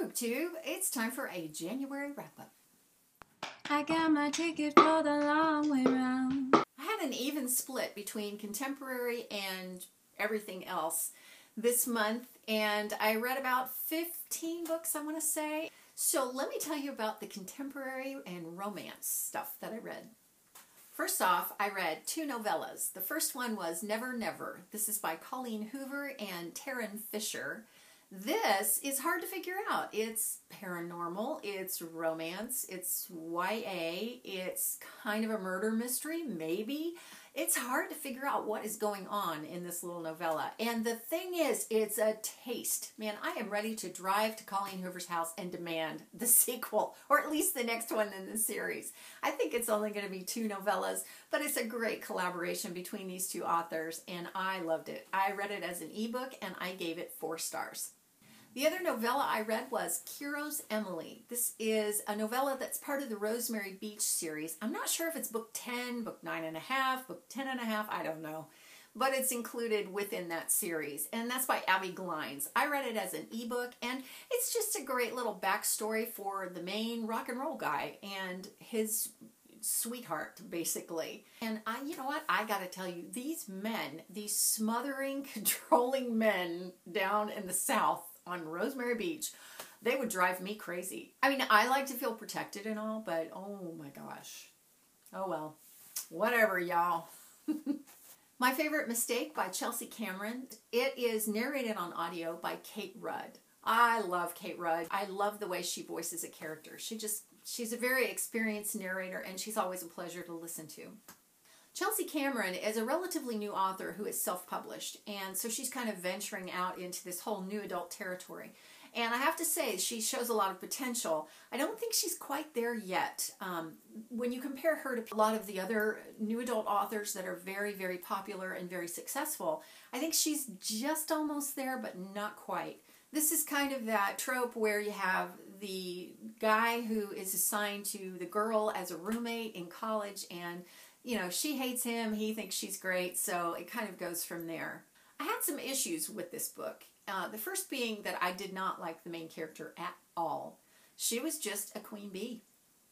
BookTube, it's time for a January wrap-up. I got my ticket for the long way round. I had an even split between contemporary and everything else this month, and I read about 15 books, I want to say. So let me tell you about the contemporary and romance stuff that I read. First off, I read 2 novellas. The first one was Never Never. This is by Colleen Hoover and Tarryn Fisher. This is hard to figure out. It's paranormal, it's romance, it's YA, it's kind of a murder mystery, maybe. It's hard to figure out what is going on in this little novella. And the thing is, it's a taste. Man, I am ready to drive to Colleen Hoover's house and demand the sequel, or at least the next one in the series. I think it's only going to be 2 novellas, but it's a great collaboration between these 2 authors, and I loved it. I read it as an ebook, and I gave it 4 stars. The other novella I read was Quiroz Emily. This is a novella that's part of the Rosemary Beach series. I'm not sure if it's book 10, book 9.5, book 10.5, I don't know. But it's included within that series, and that's by Abbi Glines. I read it as an ebook, and it's just a great little backstory for the main rock and roll guy and his sweetheart, basically. And you know what? I gotta tell you, these men, these smothering, controlling men down in the South, on Rosemary Beach, they would drive me crazy. I mean, I like to feel protected and all, but oh my gosh. Oh well. Whatever, y'all. My Favorite Mistake by Chelsea Cameron. It is narrated on audio by Kate Rudd. I love Kate Rudd. I love the way she voices a character. She's a very experienced narrator, and she's always a pleasure to listen to. Chelsea Cameron is a relatively new author who is self-published, and so she's kind of venturing out into this whole new adult territory. And I have to say, she shows a lot of potential. I don't think she's quite there yet. When you compare her to a lot of the other new adult authors that are very, very popular and very successful, I think she's just almost there, but not quite. This is kind of that trope where you have the guy who is assigned to the girl as a roommate in college, and you know, she hates him, he thinks she's great, so it kind of goes from there. I had some issues with this book. The first being that I did not like the main character at all. She was just a queen bee.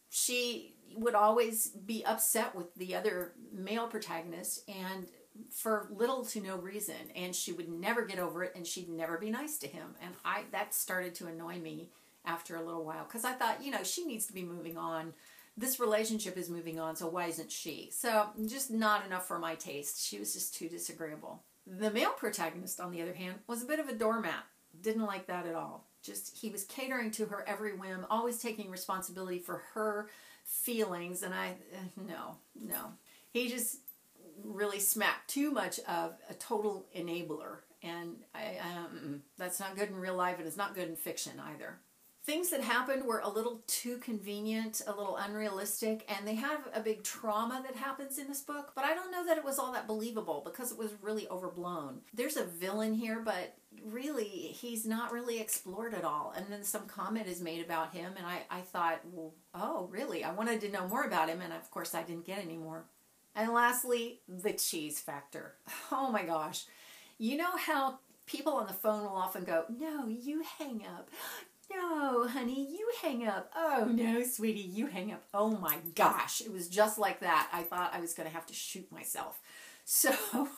She would always be upset with the other male protagonist, and for little to no reason, and she would never get over it, and she'd never be nice to him. And that started to annoy me after a little while, because I thought, you know, she needs to be moving on. This relationship is moving on, so why isn't she? So, just not enough for my taste. She was just too disagreeable. The male protagonist, on the other hand, was a bit of a doormat. Didn't like that at all. Just, he was catering to her every whim, always taking responsibility for her feelings, and no. He just really smacked too much of a total enabler, and that's not good in real life, and it's not good in fiction either. Things that happened were a little too convenient, a little unrealistic, and they have a big trauma that happens in this book, but I don't know that it was all that believable because it was really overblown. There's a villain here, but really, he's not really explored at all. And then some comment is made about him, and I thought, well, oh, really? I wanted to know more about him, and of course I didn't get any more. And lastly, the cheese factor. Oh my gosh. You know how people on the phone will often go, no, you hang up. No, honey, you hang up. Oh, no, sweetie, you hang up. Oh, my gosh. It was just like that. I thought I was going to have to shoot myself. So, oh,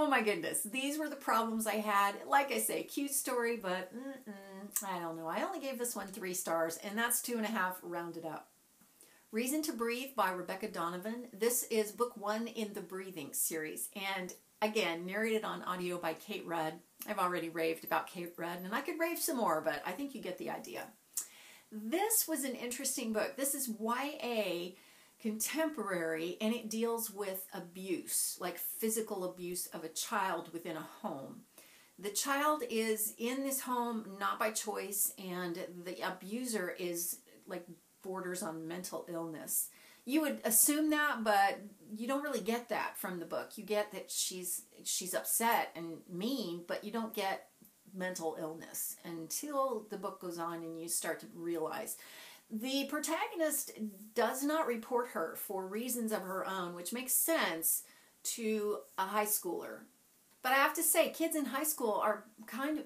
my goodness. These were the problems I had. Like I say, cute story, but I don't know. I only gave this one 3 stars, and that's 2.5 rounded up. Reason to Breathe by Rebecca Donovan. This is book 1 in the Breathing series, and again, narrated on audio by Kate Rudd. I've already raved about Kate Rudd, and I could rave some more, but I think you get the idea. This was an interesting book. This is YA contemporary, and it deals with abuse, like physical abuse of a child within a home. The child is in this home not by choice, and the abuser is like borders on mental illness. You would assume that, but you don't really get that from the book. You get that she's upset and mean, but you don't get mental illness until the book goes on and you start to realize. The protagonist does not report her for reasons of her own, which makes sense to a high schooler. But I have to say, kids in high school are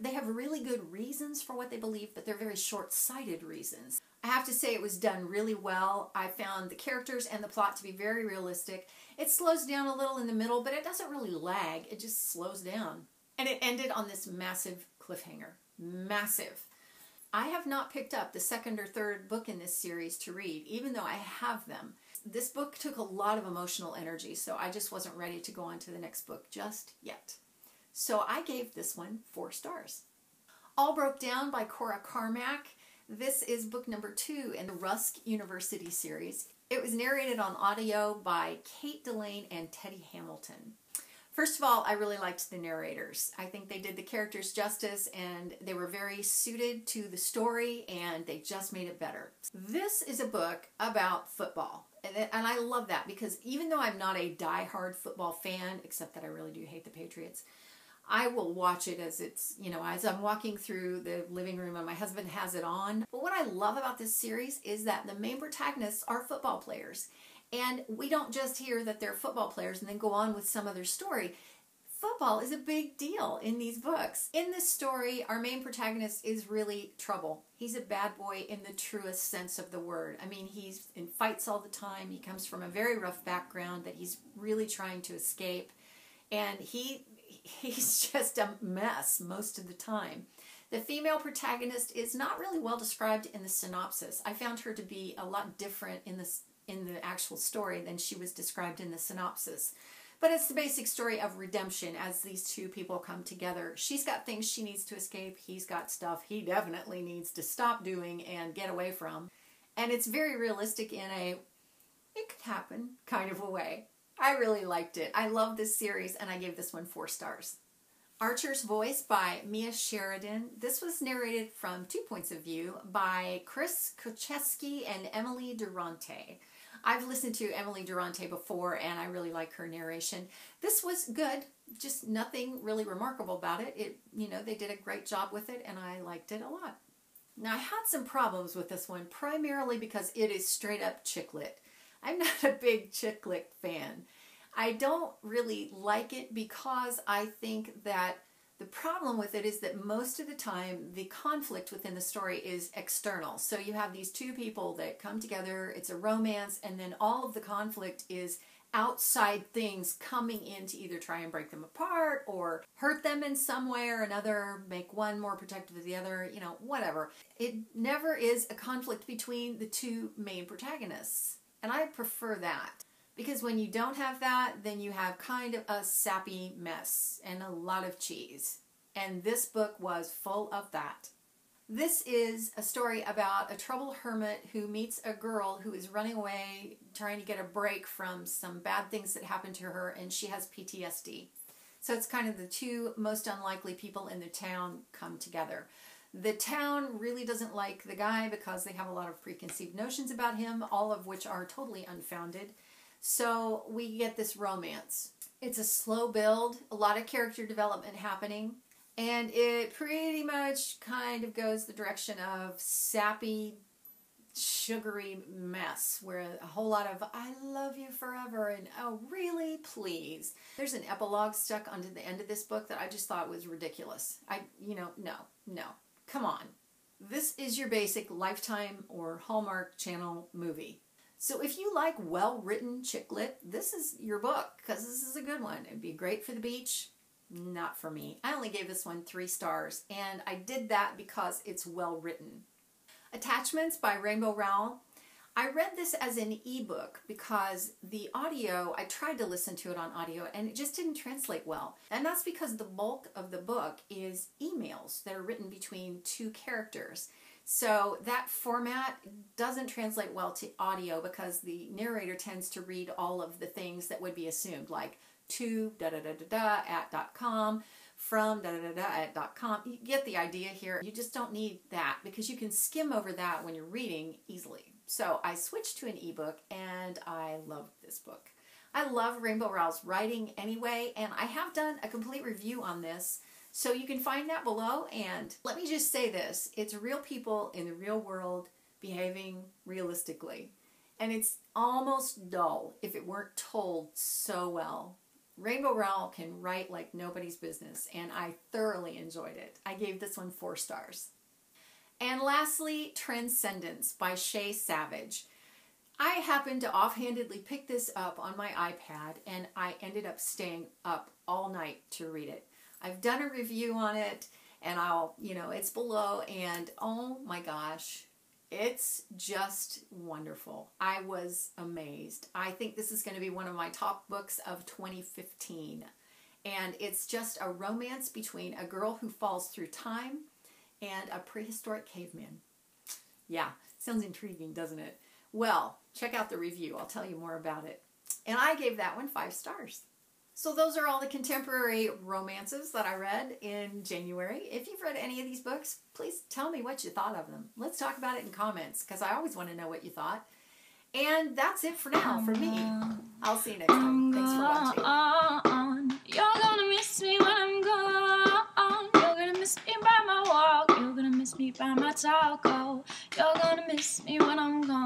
they have really good reasons for what they believe, but they're very short-sighted reasons. I have to say it was done really well. I found the characters and the plot to be very realistic. It slows down a little in the middle, but it doesn't really lag. It just slows down. And it ended on this massive cliffhanger. Massive. I have not picked up the second or third book in this series to read, even though I have them. This book took a lot of emotional energy, so I just wasn't ready to go on to the next book just yet. So I gave this one 4 stars. All Broke Down by Cora Carmack. This is book number 2 in the Rusk University series. It was narrated on audio by Kate DeLane and Teddy Hamilton. First of all, I really liked the narrators. I think they did the characters justice and they were very suited to the story and they just made it better. This is a book about football. And I love that because even though I'm not a die-hard football fan, except that I really do hate the Patriots, I will watch it as it's, as I'm walking through the living room and my husband has it on. But what I love about this series is that the main protagonists are football players. And we don't just hear that they're football players and then go on with some other story. Football is a big deal in these books. In this story, our main protagonist is really trouble. He's a bad boy in the truest sense of the word. I mean, he's in fights all the time. He comes from a very rough background that he's really trying to escape. And he's just a mess most of the time. The female protagonist is not really well described in the synopsis. I found her to be a lot different in the actual story than she was described in the synopsis. But it's the basic story of redemption as these two people come together. She's got things she needs to escape. He's got stuff he definitely needs to stop doing and get away from. And it's very realistic in a, it could happen kind of a way. I really liked it. I love this series and I gave this one 4 stars. Archer's Voice by Mia Sheridan. This was narrated from 2 points of view by Kris, Koscheski, and Emily Durante. I've listened to Emily Durante before and I really like her narration. This was good, just nothing really remarkable about it. They did a great job with it and I liked it a lot. Now I had some problems with this one, primarily because it is straight up chick lit. I'm not a big chick lit fan. I don't really like it because I think that the problem with it is that most of the time the conflict within the story is external. So you have these two people that come together, it's a romance, and then all of the conflict is outside things coming in to either try and break them apart or hurt them in some way or another, make one more protective of the other, whatever. It never is a conflict between the two main protagonists. And I prefer that. Because when you don't have that, then you have kind of a sappy mess and a lot of cheese. And this book was full of that. This is a story about a troubled hermit who meets a girl who is running away, trying to get a break from some bad things that happened to her, and she has PTSD. So it's kind of the two most unlikely people in the town come together. The town really doesn't like the guy because they have a lot of preconceived notions about him, all of which are totally unfounded. So we get this romance. It's a slow build, a lot of character development happening, and it pretty much kind of goes the direction of sappy, sugary mess where a whole lot of I love you forever and oh really please. There's an epilogue stuck onto the end of this book that I just thought was ridiculous. No, come on. This is your basic Lifetime or Hallmark Channel movie. So if you like well-written chick lit, this is your book because this is a good one. It'd be great for the beach. Not for me. I only gave this one 3 stars, and I did that because it's well-written. Attachments by Rainbow Rowell. I read this as an ebook because the audio, I tried to listen to it on audio, and it just didn't translate well. And that's because the bulk of the book is emails that are written between 2 characters. So that format doesn't translate well to audio because the narrator tends to read all of the things that would be assumed, like to da-da-da-da-da at .com, from da-da-da-da at .com. You get the idea here. You just don't need that because you can skim over that when you're reading easily. So I switched to an ebook and I love this book. I love Rainbow Rowell's writing anyway, and I have done a complete review on this. So you can find that below, and let me just say this. It's real people in the real world behaving realistically. And it's almost dull if it weren't told so well. Rainbow Rowell can write like nobody's business, and I thoroughly enjoyed it. I gave this one 4 stars. And lastly, Transcendence by Shay Savage. I happened to offhandedly pick this up on my iPad, and I ended up staying up all night to read it. I've done a review on it, and it's below, and oh my gosh, it's just wonderful. I was amazed. I think this is going to be one of my top books of 2015. And it's just a romance between a girl who falls through time and a prehistoric caveman. Yeah, sounds intriguing, doesn't it? Well, check out the review. I'll tell you more about it. And I gave that one 5 stars. So those are all the contemporary romances that I read in January. If you've read any of these books, please tell me what you thought of them. Let's talk about it in comments, because I always want to know what you thought. And that's it for now for me. I'll see you next time. Thanks for watching. You're gonna miss me when I'm gone. You're gonna miss me by my walk. You're gonna miss me by my talk. Oh, you're gonna miss me when I'm gone.